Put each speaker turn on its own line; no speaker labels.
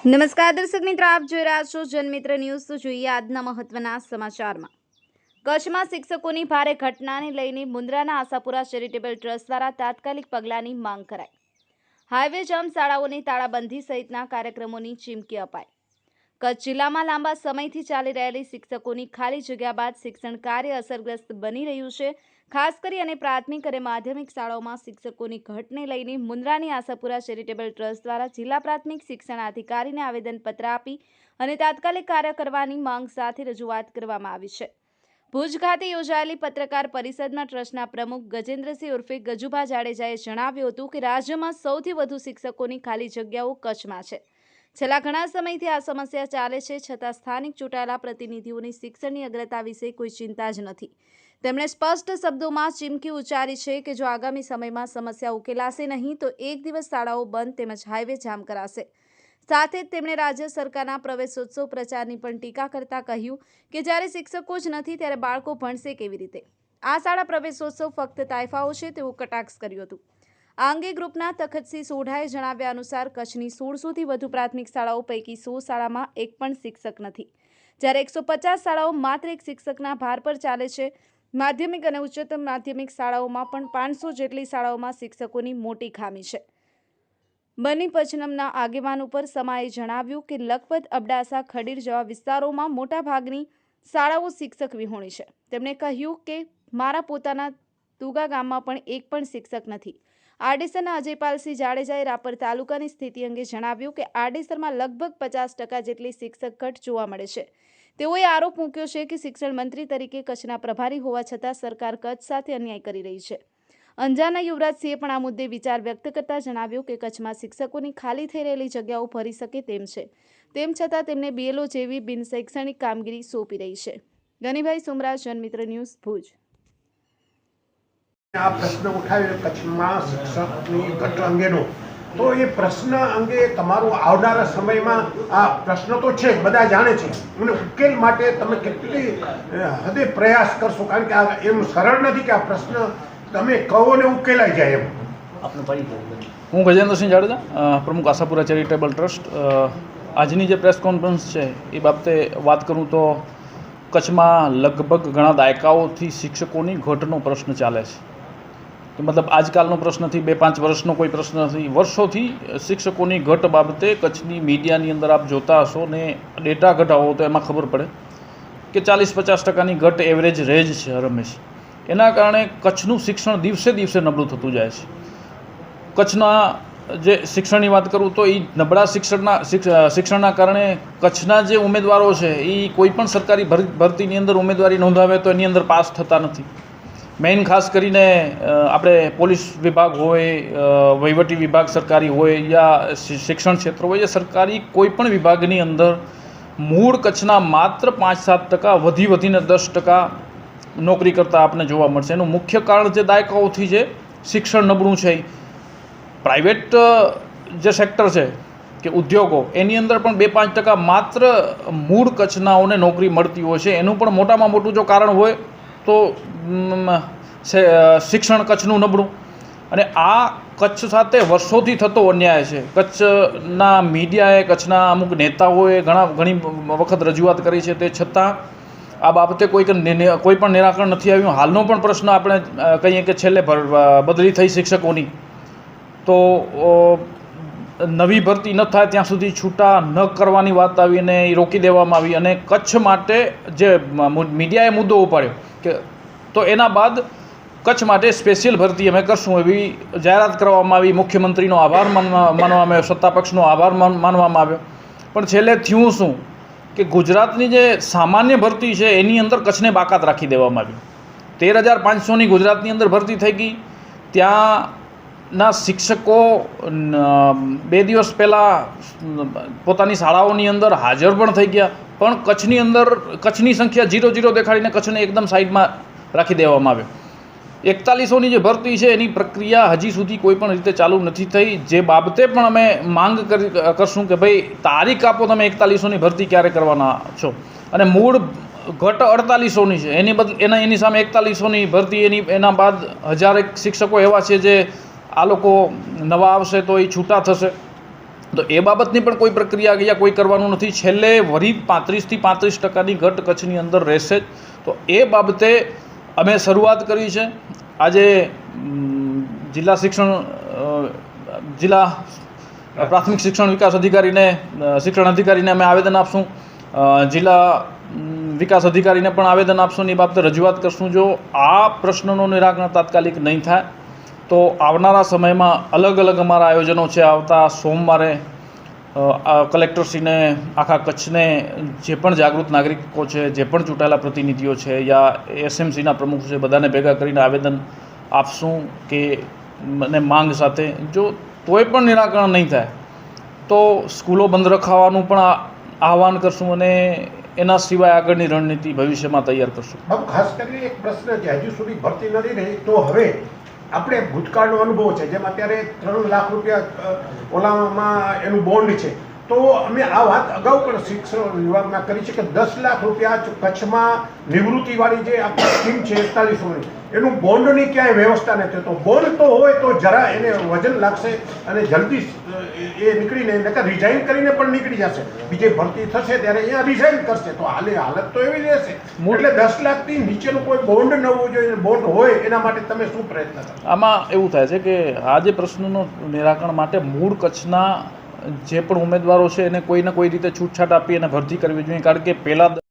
નમસ્કાર દર્શક મિત્રો, આપ જોઈ રહ્યા છો જનમિત્ર ન્યૂઝ। તો જોઈએ આજના મહત્વના સમાચારમાં। કચ્છમાં શિક્ષકોની ભારે ઘટનાને લઈને મુન્દ્રાના આશાપુરા ચેરિટેબલ ટ્રસ્ટ દ્વારા તાત્કાલિક પગલાંની માંગ કરાઈ। હાઈવે જામ, શાળાઓની તાળાબંધી સહિતના કાર્યક્રમોની ચીમકી અપાઈ। કચ્છ જિલ્લામાં લાંબા સમયથી ચાલી રહેલી શિક્ષકોની ખાલી જગ્યા બાદ શિક્ષણ કાર્ય અસરગ્રસ્ત બની રહ્યું છે। ખાસ કરી અને પ્રાથમિક અને માધ્યમિક શાળાઓમાં શિક્ષકોની ઘટને લઈને મુન્દ્રાની આશાપુરા ચેરિટેબલ ટ્રસ્ટ દ્વારા જિલ્લા પ્રાથમિક શિક્ષણાધિકારીને આવેદનપત્ર આપી અને તાત્કાલિક કાર્ય કરવાની માંગ સાથે રજૂઆત કરવામાં આવી છે। ભુજ ખાતે યોજાયેલી પત્રકાર પરિષદમાં ટ્રસ્ટના પ્રમુખ ગજેન્દ્રસિંહ ઉર્ફે ગજુભા જાડેજાએ જણાવ્યું હતું કે રાજ્યમાં સૌથી વધુ શિક્ષકોની ખાલી જગ્યાઓ કચ્છમાં છે। છેલ્લા ઘણા સમયથી આ સમસ્યા ચાલે છે, છતાં સ્થાનિક ચૂંટાયેલા પ્રતિનિધિઓની શિક્ષણની અગ્રતા વિશે કોઈ ચિંતા જ નથી। તેમણે સ્પષ્ટ શબ્દોમાં ચીમકી ઉચ્ચારી છે કે જો આગામી સમયમાં સમસ્યા ઉકેલાશે નહીં તો એક દિવસ શાળાઓ બંધ તેમજ હાઈવે જામ કરાશે। સાથે જ તેમણે રાજ્ય સરકારના પ્રવેશોત્સવ પ્રચારની પણ ટીકા કરતા કહ્યું કે જ્યારે શિક્ષકો જ નથી ત્યારે બાળકો ભણશે કેવી રીતે? આ શાળા પ્રવેશોત્સવ ફક્ત તાઇફાઓ છે તેવું કટાક્ષ કર્યું હતું। આ અંગે ગ્રુપના તખતસિંહ સોઢાએ જણાવ્યા અનુસાર કચ્છની 1600થી વધુ પ્રાથમિક શાળાઓ પૈકી 100 શાળામાં એક પણ શિક્ષક નથી, જ્યારે 150 શાળાઓ માત્ર એક શિક્ષકના ભાર પર ચાલે છે। માધ્યમિક અને ઉચ્ચતર માધ્યમિક શાળાઓમાં પણ 500 જેટલી શાળાઓમાં શિક્ષકોની મોટી ખામી છે। બની પચનમના આગેવાન ઉપર સમાએ જણાવ્યું કે લખપત, અબડાસા, ખડીર જેવા વિસ્તારોમાં મોટાભાગની શાળાઓ શિક્ષક વિહોણી છે। તેમણે કહ્યું કે મારા પોતાના તુગા ગામમાં પણ એક પણ શિક્ષક નથી। આડેસરના અજયપાલસિંહ જાડેજાએ રાપર તાલુકાની સ્થિતિ અંગે જણાવ્યું કે આડેસરમાં લગભગ 50% જેટલી શિક્ષક ઘટ જોવા મળે છે। તેઓએ આરોપ મૂક્યો છે કે શિક્ષણ મંત્રી તરીકે કચ્છના પ્રભારી હોવા છતાં સરકાર કચ્છ સાથે અન્યાય કરી રહી છે। અંજારના યુવરાજસિંહે પણ આ મુદ્દે વિચાર વ્યક્ત કરતા જણાવ્યું કે કચ્છમાં શિક્ષકોની ખાલી થઈ રહેલી જગ્યાઓ ભરી શકે તેમ છે, તેમ છતાં તેમને બીએલઓ જેવી બિનશૈક્ષણિક કામગીરી સોંપી રહી છે। ગનીભાઈ સુમરા, જનમિત્ર ન્યૂઝ, ભુજ।
આ પ્રશ્ન ઉઠાવ્યો કચ્છમાં શિક્ષકની ઘટ અંગેનો, તો એ પ્રશ્ન અંગે તમારું આવનારા સમયમાં આ પ્રશ્ન તો છે, બધા જાણે છે, અને ઉકેલ માટે તમે કેટલી હદે પ્રયાસ કરશો? કારણ કે આ એમ સરળ નથી કે આ પ્રશ્ન તમે કહો ને ઉકેલાઈ જાય એમ।
હું ગજેન્દ્રસિંહ જાડેજા, પ્રમુખ આશાપુરા ચેરિટેબલ ટ્રસ્ટ। આજની જે પ્રેસ કોન્ફરન્સ છે એ બાબતે વાત કરું તો કચ્છમાં લગભગ ઘણા દાયકાઓથી શિક્ષકોની ઘટનો પ્રશ્ન ચાલે છે। મતલબ આજકાલનો પ્રશ્ન નથી, 2-5 વર્ષનો કોઈ પ્રશ્ન નથી, વર્ષોથી શિક્ષકોની ઘટ બાબતે કચ્છની મીડિયાની અંદર આપ જોતા હશો ને ડેટા ઘટાવો તો એમાં ખબર પડે કે 40-50% ઘટ એવરેજ રહે જ છે રમેશ। એના કારણે કચ્છનું શિક્ષણ દિવસે દિવસે નબળું થતું જાય છે। કચ્છના જે શિક્ષણની વાત કરું તો એ નબળા શિક્ષણના કારણે કચ્છના જે ઉમેદવારો છે એ કોઈ પણ સરકારી ભરતીની અંદર ઉમેદવારી નોંધાવે તો એની અંદર પાસ થતા નથી। મેઇન ખાસ કરીને આપણે પોલીસ વિભાગ હોય, વહીવટી વિભાગ સરકારી હોય યા શિક્ષણ ક્ષેત્ર હોય, યા સરકારી કોઈ પણ વિભાગની અંદર મૂળ કચ્છના માત્ર 5-7%, વધીને 10% નોકરી કરતા આપણને જોવા મળશે। એનું મુખ્ય કારણ જે દાયકાઓથી જે શિક્ષણ નબળું છે, પ્રાઇવેટ જે સેક્ટર છે કે ઉદ્યોગો, એની અંદર પણ 2-5% માત્ર મૂળ કચ્છનાઓને નોકરી મળતી હોય છે। એનું પણ મોટામાં મોટું જો કારણ હોય તો શિક્ષણ કચ્છનું નબળું, અને આ કચ્છ સાથે વર્ષોથી થતો અન્યાય છે। કચ્છના મીડિયાએ, કચ્છના અમુક નેતાઓએ ઘણી વખત રજૂઆત કરી છે, તે છતાં આ બાબતે કોઈ પણ નિરાકરણ નથી આવ્યું। હાલનો પણ પ્રશ્ન આપણે કહીએ કે છેલ્લે બદલી થઈ શિક્ષકોની, તો નવી ભરતી ન થાય ત્યાં સુધી છૂટા ન કરવાની વાત આવી અને એ રોકી દેવામાં આવી, અને કચ્છ માટે જે મીડિયાએ મુદ્દો ઉપાડ્યો કે તો એના બાદ કચ્છ માટે સ્પેશિયલ ભરતી અમે કરશું એવી જાહેરાત કરવામાં આવી। મુખ્યમંત્રીનો આભાર માનવામાં આવ્યો, સત્તાપક્ષનો આભાર માનવામાં આવ્યો, પણ છેલ્લે થયું શું કે ગુજરાતની જે સામાન્ય ભરતી છે એની અંદર કચ્છને બાકાત રાખી દેવામાં આવી। 13,500ની ગુજરાતની અંદર ભરતી થઈ ગઈ। ત્યાંના શિક્ષકો 2 દિવસ પહેલાં પોતાની શાળાઓની અંદર હાજર પણ થઈ ગયા, પણ કચ્છની અંદર કચ્છની સંખ્યા 0-0 દેખાડીને કચ્છને એકદમ સાઈડમાં રાખી દેવામાં આવ્યો। 4100ની જે ભરતી છે એની પ્રક્રિયા હજી સુધી કોઈ પણ રીતે ચાલુ નથી થઈ, જે બાબતે પણ અમે માંગ કરશું કે ભાઈ તારીખ આપો, તમે 4100ની ભરતી ક્યારે કરવાના છો? અને મૂળ ઘટ 4800ની છે, એની સામે 4100ની ભરતી, એના બાદ 1000 શિક્ષકો એવા છે જે આ લોકો નવા આવશે તો એ છૂટા થશે। તો એ બાબતની પણ કોઈ પ્રક્રિયા અહીંયા કોઈ કરવાનું નથી. છેલ્લે વરી 35 થી 35% ઘટ કચ્છની અંદર રહેશે જ. તો એ બાબતે અમે શરૂઆત કરી છે. આજે જિલ્લા પ્રાથમિક શિક્ષણ વિકાસ અધિકારીને શિક્ષણ અધિકારીને અમે આવેદન આપશું. જિલ્લા વિકાસ અધિકારીને પણ આવેદન આપશું. એ બાબતે રજૂઆત કરશું. જો આ પ્રશ્નનું નિરાકરણ તાત્કાલિક નહીં થાય તો આવનારા સમયમાં અલગ અલગ અમારા આયોજનો છે. આવતા સોમવારે કલેક્ટરશ્રીને આખા કચ્છને જે પણ જાગૃત નાગરિકો છે, જે પણ ચૂંટાયેલા પ્રતિનિધિઓ છે યા એસએમસીના પ્રમુખ છે, બધાને ભેગા કરીને આવેદન આપશું કે અને માંગ સાથે જો તોય પણ નિરાકરણ નહીં થાય તો સ્કૂલો બંધ રખાવાનું પણ આહવાન કરશું અને એના સિવાય આગળની રણનીતિ ભવિષ્યમાં તૈયાર કરશું.
બાબુ, ખાસ કરીને એક પ્રશ્ન છે, હજુ સુધી ભરતી નથી રહી તો હવે આપણે ભૂતકાળનો અનુભવ છે, જેમ અત્યારે 3 લાખ રૂપિયા ઓલામાં એનું બોન્ડ છે, તો અમે આ વાત અગાઉ પણ શિક્ષણ વિભાગમાં કરી છે કે 10 લાખ રૂપિયા કચ્છમાં નિવૃત્તિવાળી જે આપણી સ્કીમ છે 41 એનું બોન્ડની ક્યાંય વ્યવસ્થા નથી. તો બોન્ડ તો હોય તો જરા એને વજન લાગશે અને જલ્દી એ નીકળીને નકર રિઝાઇન કરીને પણ નીકળી જશે. બીજે ભરતી થશે ત્યારે અહીંયા રિઝાઇન કરશે. તો હાલત તો એવી રહેશે. એટલે 10 લાખથી નીચેનું કોઈ બોન્ડ ન હોવું જોઈએ. બોન્ડ હોય એના માટે તમે શું પ્રયત્ન કરો?
આમાં એવું થાય છે કે આ જે પ્રશ્નનું નિરાકરણ માટે મૂળ કચ્છના જે પણ ઉમેદવારો છે એને કોઈને કોઈ રીતે છૂટછાટ આપી અને ભરતી કરવી જોઈએ. કારણ કે પહેલાં